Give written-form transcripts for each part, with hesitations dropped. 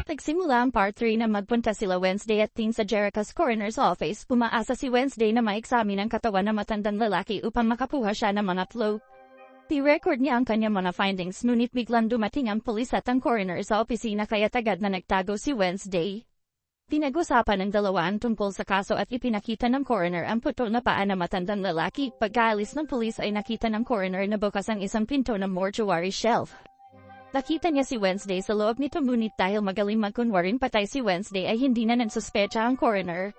nagsimula ang part 3 na magpunta sila Wednesday at Teen sa Jerica's coroner's office, umaasa si Wednesday na maeksamin ang katawan ng matandang lalaki upang makakuha siya ng mga flow. I-record niya ang kanyang mga findings, ngunit biglang dumating ang pulis at ang coroner sa opisina kaya agad na nagtago si Wednesday. Pinag-usapan ng dalawa ang tungkol sa kaso at ipinakita ng coroner ang putol na paa ng matandang lalaki. Pagkaalis ng pulis ay nakita ng coroner na bukas ang isang pinto ng mortuary shelf. Nakita niya si Wednesday sa loob nito, ngunit dahil magaling magkunwaring patay si Wednesday ay hindi na nagsuspecha ang coroner.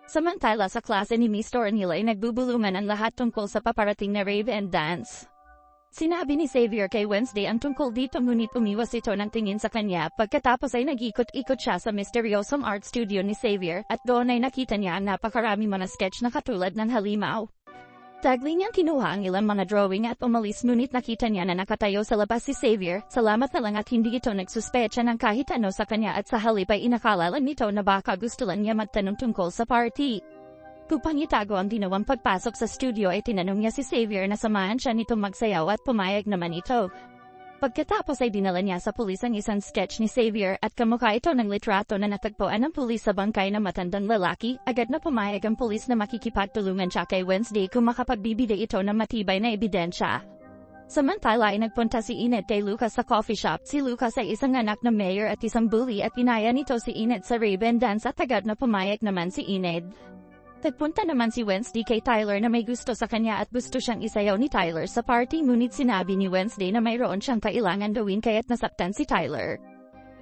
Samantala sa klase ni Miss Tornhill ay nagbubulungan ang lahat tungkol sa paparating na rave and dance. Sinabi ni Xavier kay Wednesday ang tungkol dito, ngunit umiwas ito ng tingin sa kanya. Pagkatapos ay nag-ikot-ikot siya sa misteryosong art studio ni Xavier at doon ay nakita niya ang napakarami mga sketch na katulad ng halimaw. Tagli niyang kinuha ang ilang mga drawing at umalis, ngunit nakita niya na nakatayo sa labas si Xavier. Salamat na lang at hindi ito nagsuspecha ng kahit ano sa kanya at sa halip ay inakala nito na baka gusto lang niya magtanong tungkol sa party. Upang itago ang ginawang pagpasok sa studio ay tinanong niya si Xavier na samahan siya nitong magsayaw at pumayag naman ito. Pagkatapos ay dinala niya sa pulis ang isang sketch ni Xavier at kamukha ito ng litrato na natagpuan ng pulis sa bangkay ng matandang lalaki. Agad na pumayag ang pulis na makikipagtulungan siya kay Wednesday kung makapagbibigay ito ng matibay na ebidensya. Samantala ay nagpunta si Enid kay Lucas sa coffee shop. Si Lucas ay isang anak ng mayor at isang bully at inaya nito si Enid sa rave and dance at agad na pumayag naman si Enid. Nagpunta naman si Wednesday kay Tyler na may gusto sa kanya at gusto siyang isayaw ni Tyler sa party, ngunit sinabi ni Wednesday na mayroon siyang kailangan gawin kaya't nasaktan si Tyler.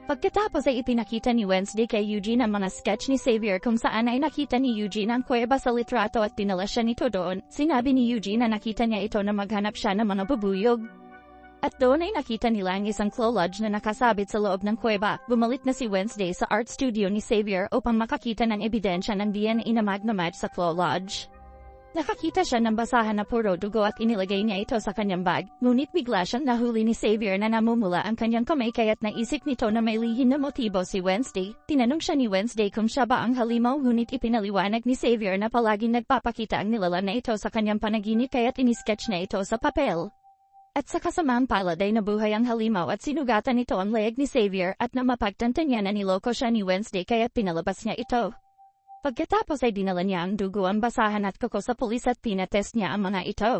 Pagkatapos ay ipinakita ni Wednesday kay Eugene ang mga sketch ni Xavier kung saan ay nakita ni Eugene ang kuweba sa litrato at dinala siya nito doon. Sinabi ni Eugene na nakita niya ito na maghanap siya ng mga bubuyog. At doon ay nakita nila ang isang claw lodge na nakasabit sa loob ng kuweba. Bumalik na si Wednesday sa art studio ni Xavier upang makakita ng ebidensya ng DNA na mag-match sa claw lodge. Nakakita siya ng basahan na puro dugo at inilagay niya ito sa kanyang bag, ngunit bigla siyang nahuli ni Xavier na namumula ang kanyang kamay kaya't naisip nito na may lihim na motibo si Wednesday. Tinanong siya ni Wednesday kung siya ba ang halimaw, ngunit ipinaliwanag ni Xavier na palaging nagpapakita ang nilalang na ito sa kanyang panaginip kaya't inisketch na ito sa papel. At sa kasamaang palad ay nabuhay ang halimaw at sinugatan nito ang leeg ni Xavier at na mapagtanto niya na niloko siya ni Wednesday kaya pinalabas niya ito. Pagkatapos ay dinala niya ang dugo, ang basahan at kuko sa pulis at pinatest niya ang mga ito.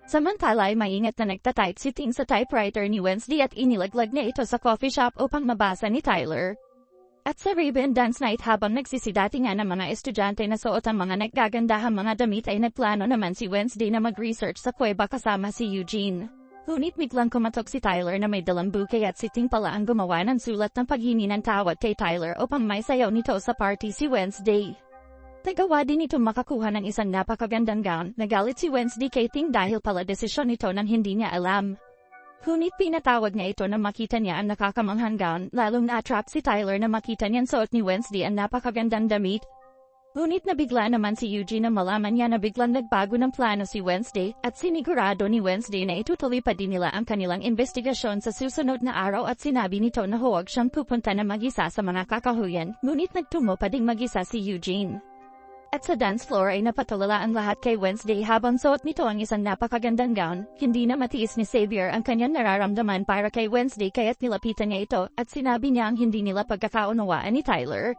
Samantala ay maingat na nagtatype si Ting sa typewriter ni Wednesday at inilaglag niya ito sa coffee shop upang mabasa ni Tyler. At sa rave and dance night habang nagsisidatingan ng mga estudyante na suot ang mga naggagandahang mga damit ay nagplano naman si Wednesday na mag-research sa kuweba kasama si Eugene. Ngunit biglang kumatok si Tyler na may dalang bouquet at si Ting pala ang gumawa ng sulat ng paghingi ng tawad kay Tyler upang may sayaw nito sa party si Wednesday. Nagawa din ito makakuha ng isang napakagandang gown. Nagalit si Wednesday kay Ting dahil pala desisyon nito nang hindi niya alam. Ngunit pinatawag niya ito na makita niya ang nakakamanghang gown, lalong na-attract si Tyler na makita niyang suot ni Wednesday ang napakagandang damit. Ngunit nabigla naman si Eugene na malaman niya na biglang nagbago ng plano si Wednesday, at sinigurado ni Wednesday na itutuloy pa din nila ang kanilang investigasyon sa susunod na araw at sinabi nito na huwag siyang pupunta na mag-isa sa mga kakahuyan, ngunit nagtungo pa ding mag-isa si Eugene. At sa dance floor ay napatulala ang lahat kay Wednesday habang suot nito ang isang napakagandang gown. Hindi na matiis ni Xavier ang kanyang nararamdaman para kay Wednesday kaya't nilapitan niya ito at sinabi niya ang hindi nila pagkakaunawaan ni Tyler.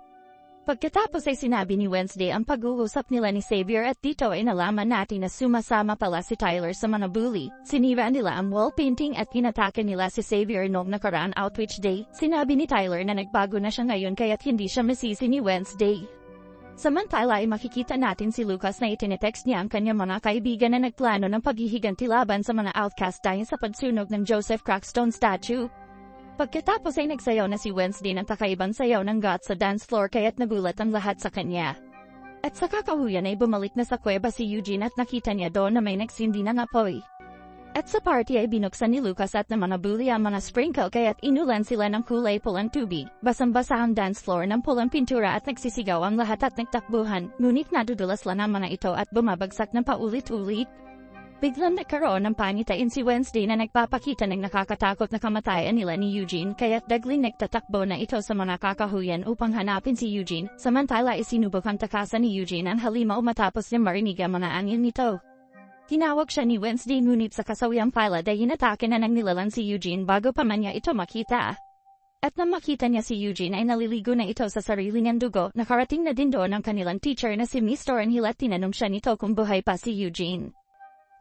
Pagkatapos ay sinabi ni Wednesday ang pag-uusap nila ni Xavier at dito ay nalaman natin na sumasama pala si Tyler sa mga bully. Sinira nila ang wall painting at kinatake nila si Xavier noong nakaraang outreach day. Sinabi ni Tyler na nagbago na siya ngayon kaya't hindi siya masisi ni Wednesday. Samantala ay makikita natin si Lucas na itinetext niya ang kanyang mga kaibigan na nagplano ng paghihiganti laban sa mga outcast dahil sa pagsunog ng Joseph Crackstone statue. Pagkatapos ay nagsayaw na si Wednesday ng kakaibang sayaw ng goth sa dance floor kaya't nagulat ang lahat sa kanya. At sa kakahuyan ay bumalik na sa kuweba si Eugene at nakita niya doon na may nagsindi ng apoy. At sa party ay binuksan ni Lucas at ng mga bully ang mga sprinkle kaya't inulan sila ng kulay pulang tubig. Basang-basa ang dance floor ng pulang pintura at nagsisigaw ang lahat at nagtakbuhan, ngunit nadudulas lang ang mga ito at bumabagsak ng paulit-ulit. Biglang nagkaroon ng panitain si Wednesday na nagpapakita ng nakakatakot na kamatayan nila ni Eugene kaya't dagling nagtatakbo na ito sa mga kakahuyan upang hanapin si Eugene. Samantala isinubok ang takasan ni Eugene ang halimaw matapos niya marinig ang mga angin nito. Tinawag siya ni Wednesday ngunit sa kasawiang palad ay inatake na ng nilalang si Eugene bago pa man niya ito makita. At nang makita niya si Eugene ay naliligo na ito sa sarili niyang dugo, nakarating na din doon ang kanilang teacher na si Miss Thornhill at tinanong siya nito kung buhay pa si Eugene.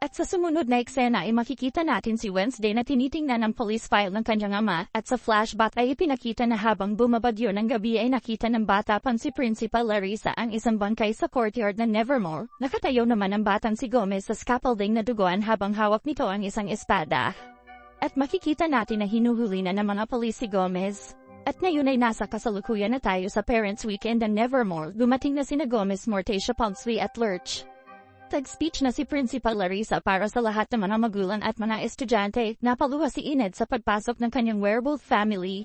At sa sumunod na eksena ay makikita natin si Wednesday na tinitingnan ang police file ng kanyang ama, at sa flashback ay ipinakita na habang bumabagyo ng gabi ay nakita ng bata pang si Principal Larissa ang isang bangkay sa courtyard ng Nevermore. Nakatayo naman ang batang si Gomez sa scaffolding na duguan habang hawak nito ang isang espada. At makikita natin na hinuhuli na ng mga pulis si Gomez. At ngayon ay nasa kasalukuyan na tayo sa Parents Weekend ng Nevermore. Dumating na sina Gomez, Morticia, Pugsley at Lurch. Tag-speech na si Principal Larissa para sa lahat ng mga magulang at mga estudyante. Napaluha si Enid sa pagpasok ng kanyang werewolf family.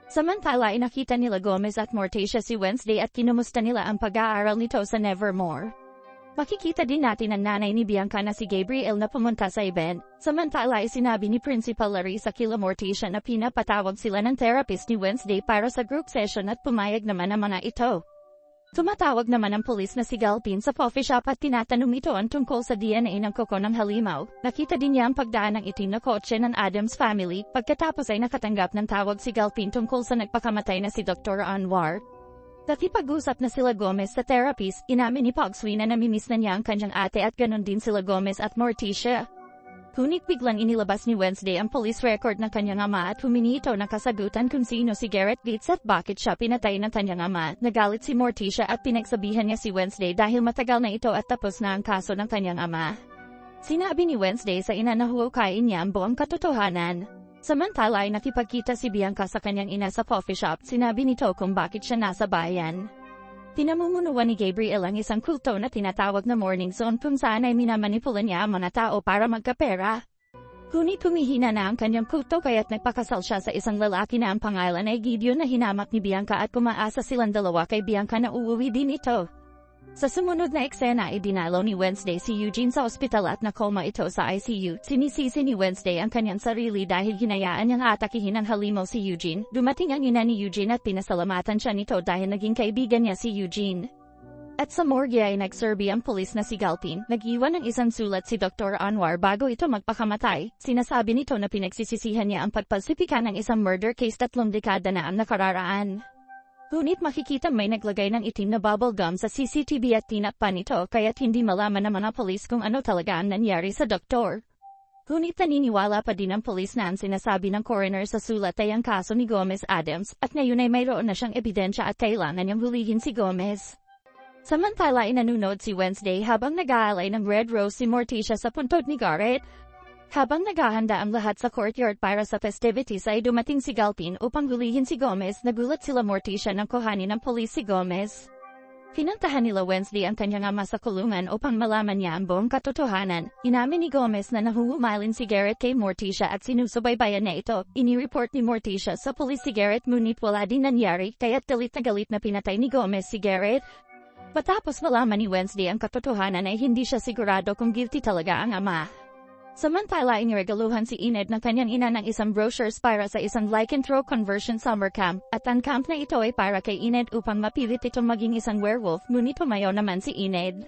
Samantala ay nakita nila Gomez at Morticia si Wednesday at kinumusta nila ang pag-aaral nito sa Nevermore. Makikita din natin ang nanay ni Bianca na si Gabriel na pumunta sa event. Samantala ay sinabi ni Principal Larissa kila Morticia na pinapatawag sila ng therapist ni Wednesday para sa group session at pumayag naman ang mga ito. Tumatawag naman ang pulis na si Galpin sa coffee shop at tinatanong ito ang tungkol sa DNA ng kuko ng halimaw. Nakita din niya ang pagdaan ng itim na kotse ng Adams family. Pagkatapos ay nakatanggap ng tawag si Galpin tungkol sa nagpakamatay na si Dr. Anwar. Nakipag-usap na sila Gomez sa therapist, inamin ni Pugsley na namimiss na niya ang kanyang ate at ganon din sila Gomez at Morticia. Ngunit biglang inilabas ni Wednesday ang police record ng kanyang ama at humingi ito ng kasagutan kung sino si Garrett Gates at bakit siya pinatay ng kanyang ama. Nagalit si Morticia at pinagsabihan niya si Wednesday dahil matagal na ito at tapos na ang kaso ng kanyang ama. Sinabi ni Wednesday sa ina na huhukayin niya ang buong katotohanan. Samantala ay nakipagkita si Bianca sa kanyang ina sa coffee shop. Sinabi nito kung bakit siya nasa bayan. Pinamumunuan ni Gabriel ang isang kulto na tinatawag na Morning Zone kung saan ay minamanipula niya ang mga tao para magkapera. Ngunit humihina na ang kanyang kulto kaya't nagpakasal siya sa isang lalaki na ang pangalan ay Gideon na hinamak ni Bianca at kumaasa silang dalawa kay Bianca na uuwi din ito. Sa sumunod na eksena ay dinalaw ni Wednesday si Eugene sa ospital at nakoma ito sa ICU. Sinisisi ni Wednesday ang kanyang sarili dahil hinayaan niyang atakihin ng halimaw si Eugene. Dumating ang ina ni Eugene at pinasalamatan siya nito dahil naging kaibigan niya si Eugene. At sa morgue ay nagserbi ang pulis na si Galpin. Nag-iwan ng isang sulat si Dr. Anwar bago ito magpakamatay. Sinasabi nito na pinagsisisihan niya ang pagpalsipikan ng isang murder case 3 dekada na ang nakararaan. Ngunit makikita may naglagay ng itim na bubble gum sa CCTV at tinakpan ito kaya't hindi malaman ng mga polis kung ano talaga ang nangyari sa doktor. Ngunit naniniwala pa din ang polis na ang sinasabi ng coroner sa sulat ay ang kaso ni Gomez Adams at ngayon ay mayroon na siyang ebidensya at kailangan niyang hulihin si Gomez. Samantala ay nanonood si Wednesday habang nag-aalay ng red rose si Morticia sa puntod ni Garrett. Habang naghahanda ang lahat sa courtyard para sa festivities ay dumating si Galpin upang hulihin si Gomez. Nagulat sila Morticia nang kuhanin ng pulis si Gomez. Pinuntahan nila Wednesday ang kanyang ama sa kulungan upang malaman niya ang buong katotohanan. Inamin ni Gomez na nahuhumaling si Garrett kay Morticia at sinusubaybayan niya ito. Inireport ni Morticia sa pulis si Garrett ngunit wala din nangyari kaya't galit na pinatay ni Gomez si Garrett. Matapos malaman ni Wednesday ang katotohanan ay hindi siya sigurado kung guilty talaga ang ama. Samantala iniregaluhan si Enid ng kanyang ina ng isang brochures para sa isang lycanthrope conversion summer camp, at ang camp na ito ay para kay Enid upang mapilit itong maging isang werewolf, ngunit pumayaw naman si Enid.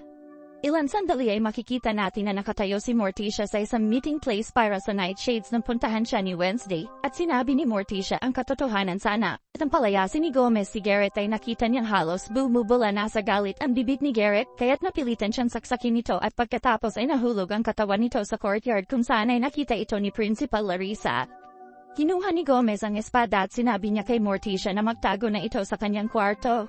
Ilan sandali ay makikita natin na nakatayo si Morticia sa isang meeting place para sa Nightshades nang puntahan siya ni Wednesday, at sinabi ni Morticia ang katotohanan sana. At ang palayasin ni Gomez si Garrett ay nakita niyang halos bumubula na sa galit ang bibig ni Garrett, kaya't napilitan siyang saksakin nito at pagkatapos ay nahulog ang katawan nito sa courtyard kung saan ay nakita ito ni Principal Larissa. Kinuha ni Gomez ang espada at sinabi niya kay Morticia na magtago na ito sa kanyang kwarto.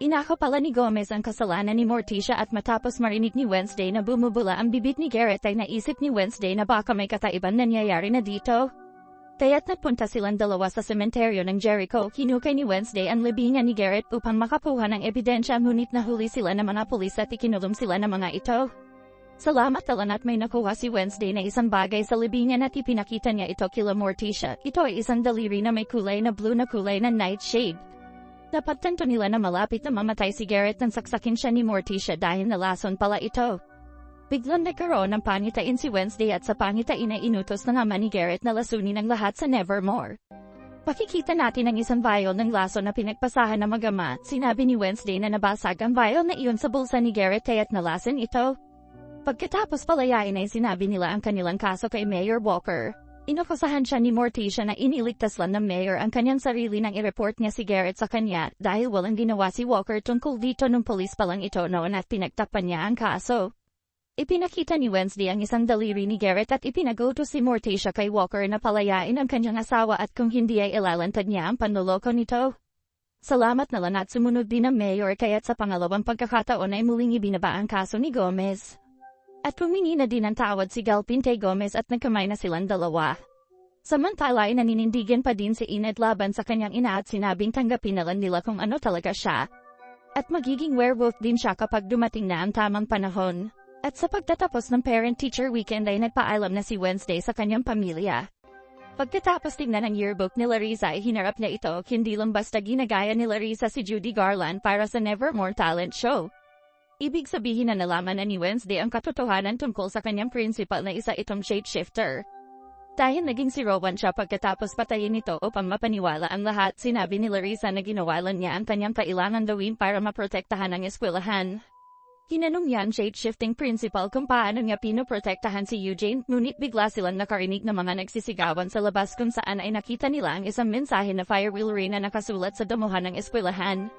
Inako pala ni Gomez ang kasalanan ni Morticia at matapos marinig ni Wednesday na bumubula ang bibig ni Garrett ay naisip ni Wednesday na baka may kakaiban nangyayari na dito. Kaya't nagpunta silang dalawa sa sementeryo ng Jericho. Hinukay ni Wednesday ang libingan ni Garrett upang makakuha ng ebidensya ngunit nahuli sila ng mga pulis at ikinulong sila ng mga ito. Salamat talan at may nakuha si Wednesday na isang bagay sa libingan at ipinakita niya ito kila Morticia. Ito ay isang daliri na may kulay na blue na kulay na nightshade. Napagtanto nila na malapit na mamatay si Garrett nang saksakin siya ni Morticia dahil nalason pala ito. Biglang nagkaroon ng pangitain si Wednesday at sa pangitain ay inutos na naman ni Garrett na lasunin ang lahat sa Nevermore. Pakikita natin ang isang vial ng laso na pinagpasahan ng mag-ama. Sinabi ni Wednesday na nabasag ang vial na iyon sa bulsa ni Garrett kaya't nalason ito. Pagkatapos palayain ay sinabi nila ang kanilang kaso kay Mayor Walker. Inokusahan siya ni Morticia na iniligtas lang ng mayor ang kanyang sarili nang i-report niya si Garrett sa kanya dahil walang ginawa si Walker tungkol dito nung pulis pa lang ito noon at pinagtakpan niya ang kaso. Ipinakita ni Wednesday ang isang daliri ni Garrett at ipinagoto si Morticia kay Walker na palayain ang kanyang asawa at kung hindi ay ilalantad niya ang panloloko nito. Salamat na lang at sumunod din ang mayor kaya't sa pangalawang pagkakataon ay muling ibinaba ang kaso ni Gomez. At humingi na din ng tawad si Galpinte Gomez at nagkamay na silang dalawa. Samantala ay naninindigan pa din si Enid laban sa kanyang ina at sinabing tanggapin na lang nila kung ano talaga siya. At magiging werewolf din siya kapag dumating na ang tamang panahon. At sa pagtatapos ng parent-teacher weekend ay nagpaalam na si Wednesday sa kanyang pamilya. Pagkatapos tingnan ang yearbook ni Larissa ay hinarap niya ito hindi lang basta ginagaya ni Larissa si Judy Garland para sa Nevermore talent show. Ibig sabihin na nalaman na ni Wednesday ang katotohanan tungkol sa kanyang principal na isa itong shapeshifter. Dahil naging si Rowan siya pagkatapos patayin nito upang mapaniwala ang lahat, sinabi ni Larissa na ginawalan niya ang kanyang kailangan gawin para maprotektahan ang eskwelahan. Tinanong niya ang shapeshifting principal kung paano niya pinoprotektahan si Eugene, ngunit bigla silang nakarinig ng mga nagsisigawan sa labas kung saan ay nakita nila ang isang mensahe na firewheelry na nakasulat sa damuhan ng eskwelahan.